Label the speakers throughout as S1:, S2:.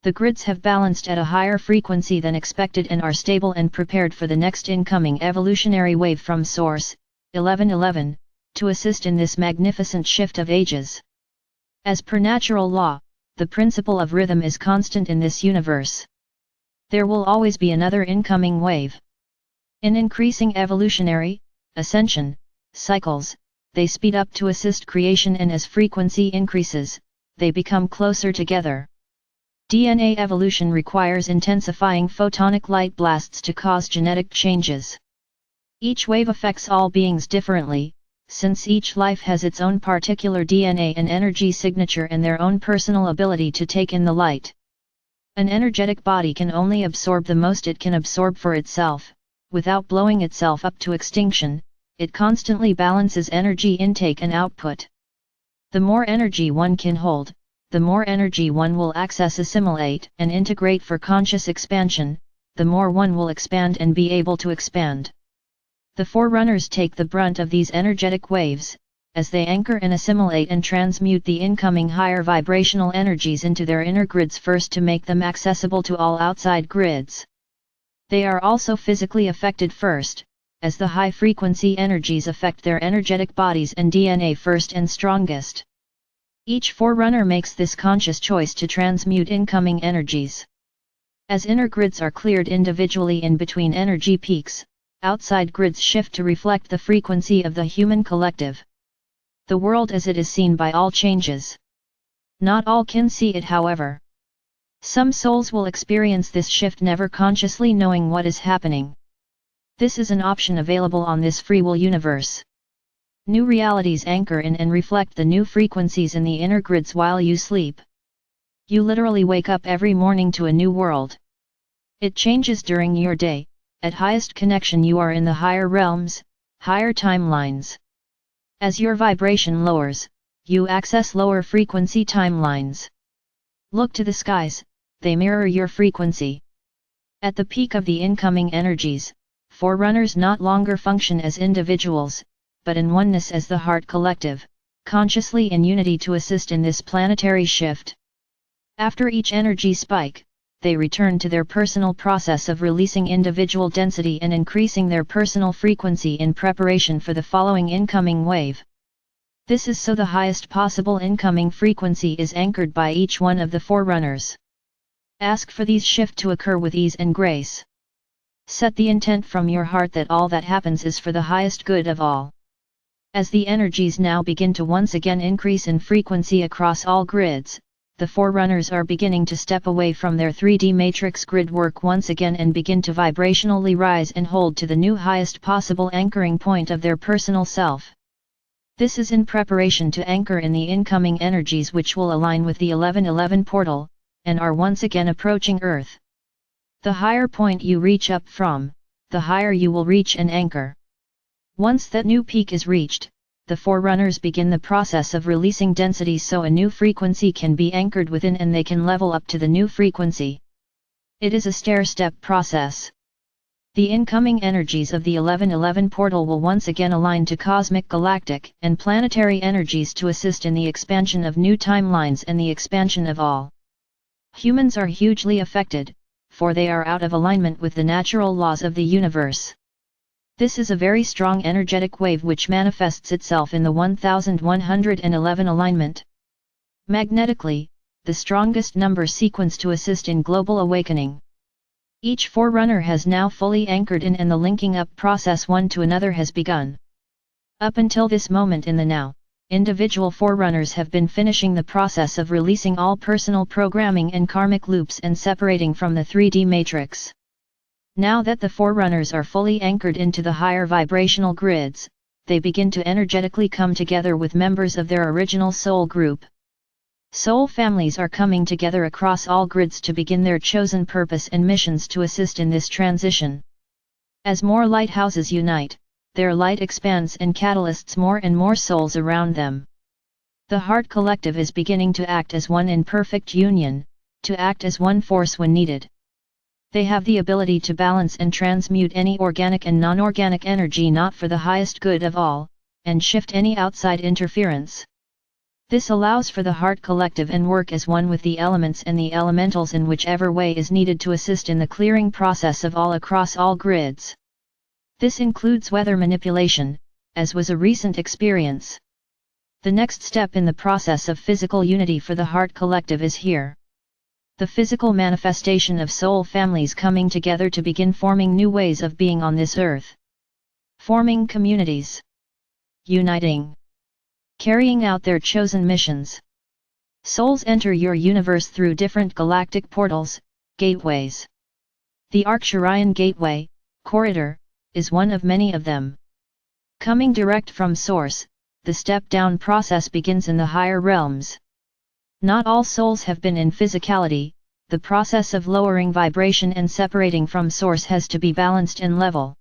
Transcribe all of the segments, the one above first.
S1: The grids have balanced at a higher frequency than expected and are stable and prepared for the next incoming evolutionary wave from Source, 1111, to assist in this magnificent shift of ages. As per natural law, the principle of rhythm is constant in this universe. There will always be another incoming wave. In increasing evolutionary, ascension, cycles, they speed up to assist creation, and as frequency increases, they become closer together. DNA evolution requires intensifying photonic light blasts to cause genetic changes. Each wave affects all beings differently, since each life has its own particular DNA and energy signature and their own personal ability to take in the light. An energetic body can only absorb the most it can absorb for itself, without blowing itself up to extinction. It constantly balances energy intake and output. The more energy one can hold, the more energy one will access, assimilate, and integrate for conscious expansion, the more one will expand and be able to expand. The forerunners take the brunt of these energetic waves, as they anchor and assimilate and transmute the incoming higher vibrational energies into their inner grids first to make them accessible to all outside grids. They are also physically affected first, as the high-frequency energies affect their energetic bodies and DNA first and strongest. Each forerunner makes this conscious choice to transmute incoming energies. As inner grids are cleared individually in between energy peaks, outside grids shift to reflect the frequency of the human collective. The world as it is seen by all changes. Not all can see it, however. Some souls will experience this shift never consciously knowing what is happening. This is an option available on this free will universe. New realities anchor in and reflect the new frequencies in the inner grids while you sleep. You literally wake up every morning to a new world. It changes during your day. At highest connection you are in the higher realms, higher timelines. As your vibration lowers, you access lower frequency timelines. Look to the skies, they mirror your frequency. At the peak of the incoming energies, forerunners not longer function as individuals, but in oneness as the heart collective, consciously in unity to assist in this planetary shift. After each energy spike, they return to their personal process of releasing individual density and increasing their personal frequency in preparation for the following incoming wave. This is so the highest possible incoming frequency is anchored by each one of the forerunners. Ask for these shift to occur with ease and grace. Set the intent from your heart that all that happens is for the highest good of all. As the energies now begin to once again increase in frequency across all grids, the forerunners are beginning to step away from their 3D matrix grid work once again and begin to vibrationally rise and hold to the new highest possible anchoring point of their personal self. This is in preparation to anchor in the incoming energies which will align with the 1111 portal, and are once again approaching Earth. The higher point you reach up from, the higher you will reach and anchor. Once that new peak is reached, the forerunners begin the process of releasing density so a new frequency can be anchored within and they can level up to the new frequency. It is a stair-step process. The incoming energies of the 1111 portal will once again align to cosmic, galactic, and planetary energies to assist in the expansion of new timelines and the expansion of all. Humans are hugely affected, for they are out of alignment with the natural laws of the universe. This is a very strong energetic wave which manifests itself in the 1111 alignment. Magnetically, the strongest number sequence to assist in global awakening. Each forerunner has now fully anchored in and the linking up process one to another has begun. Up until this moment in the now, individual forerunners have been finishing the process of releasing all personal programming and karmic loops and separating from the 3D matrix. Now that the forerunners are fully anchored into the higher vibrational grids, they begin to energetically come together with members of their original soul group. Soul families are coming together across all grids to begin their chosen purpose and missions to assist in this transition. As more lighthouses unite, their light expands and catalysts more and more souls around them. The heart collective is beginning to act as one in perfect union, to act as one force when needed. They have the ability to balance and transmute any organic and non-organic energy not for the highest good of all, and shift any outside interference. This allows for the heart collective and work as one with the elements and the elementals in whichever way is needed to assist in the clearing process of all across all grids. This includes weather manipulation, as was a recent experience. The next step in the process of physical unity for the heart collective is here. The physical manifestation of soul families coming together to begin forming new ways of being on this earth. Forming communities. Uniting. Carrying out their chosen missions. Souls enter your universe through different galactic portals, gateways. The Arcturian gateway, corridor, is one of many of them. Coming direct from source, the step-down process begins in the higher realms. Not all souls have been in physicality, the process of lowering vibration and separating from source has to be balanced and level.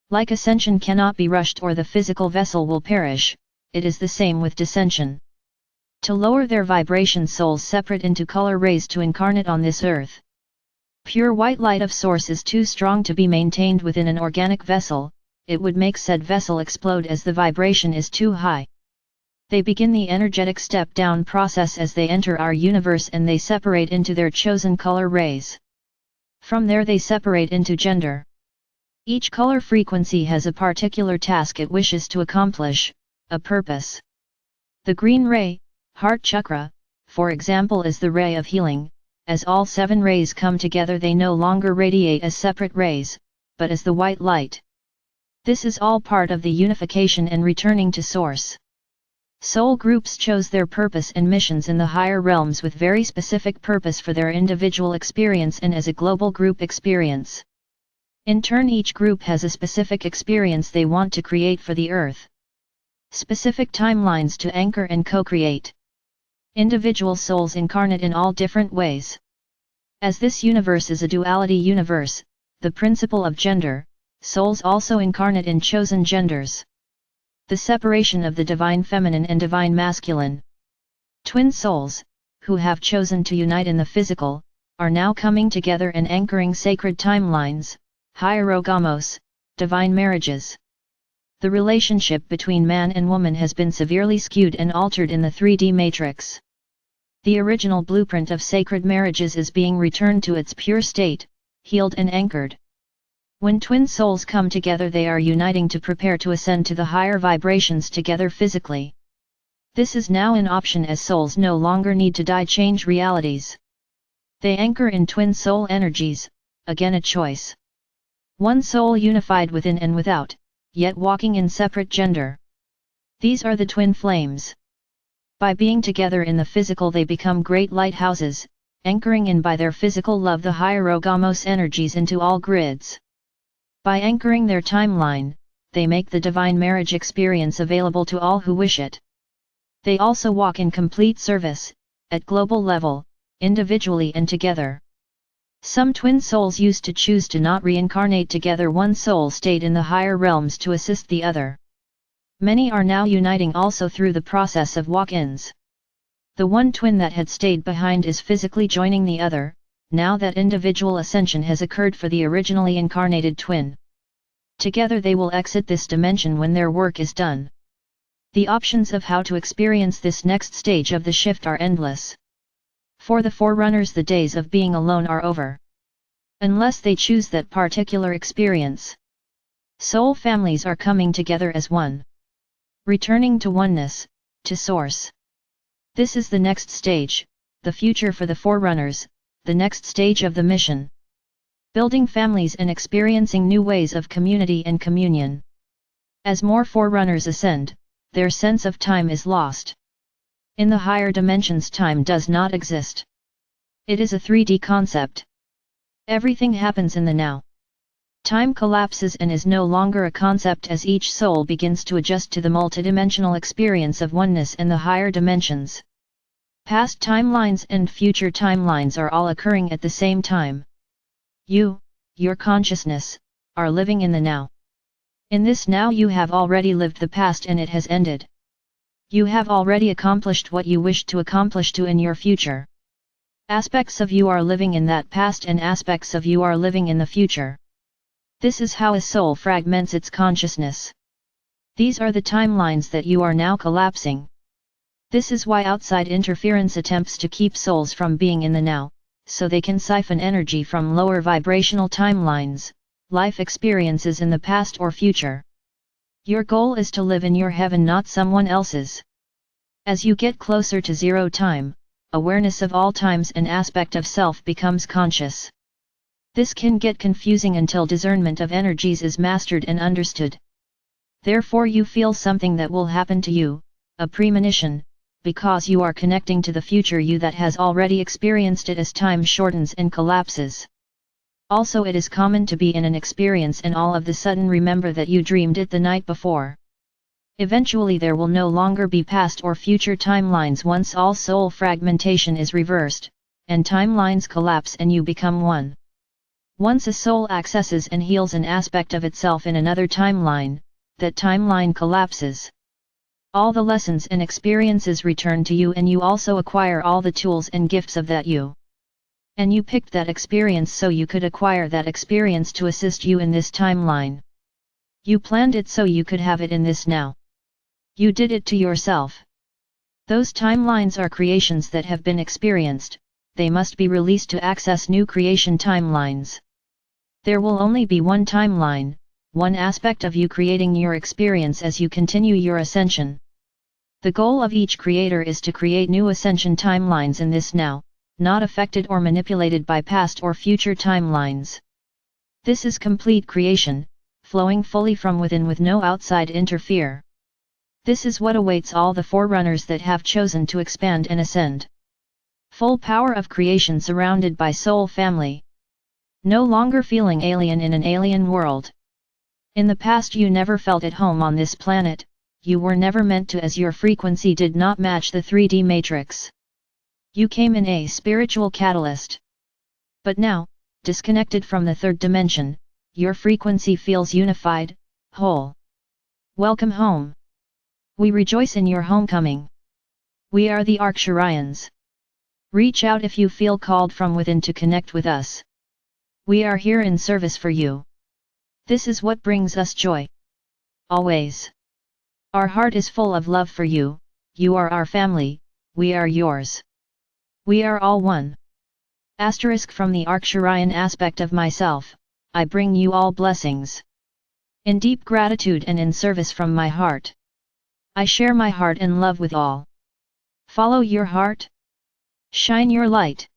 S1: Like ascension cannot be rushed or the physical vessel will perish, it is the same with descension. To lower their vibration, souls separate into color rays to incarnate on this earth. Pure white light of source is too strong to be maintained within an organic vessel, it would make said vessel explode as the vibration is too high. They begin the energetic step-down process as they enter our universe and they separate into their chosen color rays. From there they separate into gender. Each color frequency has a particular task it wishes to accomplish, a purpose. The green ray, heart chakra, for example, is the ray of healing. As all 7 rays come together they no longer radiate as separate rays, but as the white light. This is all part of the unification and returning to source. Soul groups chose their purpose and missions in the higher realms with very specific purpose for their individual experience and as a global group experience. In turn, each group has a specific experience they want to create for the earth. Specific timelines to anchor and co-create. Individual souls incarnate in all different ways. As this universe is a duality universe, the principle of gender, souls also incarnate in chosen genders. The separation of the divine feminine and divine masculine. Twin souls, who have chosen to unite in the physical, are now coming together and anchoring sacred timelines, hierogamos, divine marriages. The relationship between man and woman has been severely skewed and altered in the 3D matrix. The original blueprint of sacred marriages is being returned to its pure state, healed and anchored. When twin souls come together they are uniting to prepare to ascend to the higher vibrations together physically. This is now an option as souls no longer need to die change realities. They anchor in twin soul energies, again a choice. One soul unified within and without, yet walking in separate gender. These are the twin flames. By being together in the physical they become great lighthouses, anchoring in by their physical love the hierogamos energies into all grids. By anchoring their timeline, they make the divine marriage experience available to all who wish it. They also walk in complete service, at global level, individually and together. Some twin souls used to choose to not reincarnate together. One soul stayed in the higher realms to assist the other. Many are now uniting also through the process of walk-ins. The one twin that had stayed behind is physically joining the other, now that individual ascension has occurred for the originally incarnated twin. Together they will exit this dimension when their work is done. The options of how to experience this next stage of the shift are endless. For the forerunners the days of being alone are over. Unless they choose that particular experience. Soul families are coming together as one. Returning to oneness, to source. This is the next stage, the future for the forerunners, the next stage of the mission. Building families and experiencing new ways of community and communion. As more forerunners ascend, their sense of time is lost. In the higher dimensions time does not exist. It is a 3D concept. Everything happens in the now. Time collapses and is no longer a concept as each soul begins to adjust to the multidimensional experience of oneness in the higher dimensions. Past timelines and future timelines are all occurring at the same time. You, your consciousness, are living in the now. In this now you have already lived the past and it has ended. You have already accomplished what you wished to accomplish in your future. Aspects of you are living in that past and aspects of you are living in the future. This is how a soul fragments its consciousness. These are the timelines that you are now collapsing. This is why outside interference attempts to keep souls from being in the now, so they can siphon energy from lower vibrational timelines, life experiences in the past or future. Your goal is to live in your heaven, not someone else's. As you get closer to zero time, awareness of all times and aspect of self becomes conscious. This can get confusing until discernment of energies is mastered and understood. Therefore you feel something that will happen to you, a premonition, because you are connecting to the future you that has already experienced it as time shortens and collapses. Also, it is common to be in an experience and all of the sudden remember that you dreamed it the night before. Eventually there will no longer be past or future timelines once all soul fragmentation is reversed, and timelines collapse and you become one. Once a soul accesses and heals an aspect of itself in another timeline, that timeline collapses. All the lessons and experiences return to you, and you also acquire all the tools and gifts of that you. And you picked that experience so you could acquire that experience to assist you in this timeline. You planned it so you could have it in this now. You did it to yourself. Those timelines are creations that have been experienced, they must be released to access new creation timelines. There will only be one timeline, one aspect of you creating your experience as you continue your ascension. The goal of each creator is to create new ascension timelines in this now, not affected or manipulated by past or future timelines. This is complete creation, flowing fully from within with no outside interfere. This is what awaits all the forerunners that have chosen to expand and ascend. Full power of creation surrounded by soul family. No longer feeling alien in an alien world. In the past you never felt at home on this planet, you were never meant to, as your frequency did not match the 3D matrix. You came in a spiritual catalyst. But now, disconnected from the third dimension, your frequency feels unified, whole. Welcome home. We rejoice in your homecoming. We are the Arcturians. Reach out if you feel called from within to connect with us. We are here in service for you. This is what brings us joy. Always. Our heart is full of love for you, you are our family, we are yours. We are all one. Asterisk from the Arcturian aspect of myself, I bring you all blessings. In deep gratitude and in service from my heart. I share my heart and love with all. Follow your heart. Shine your light.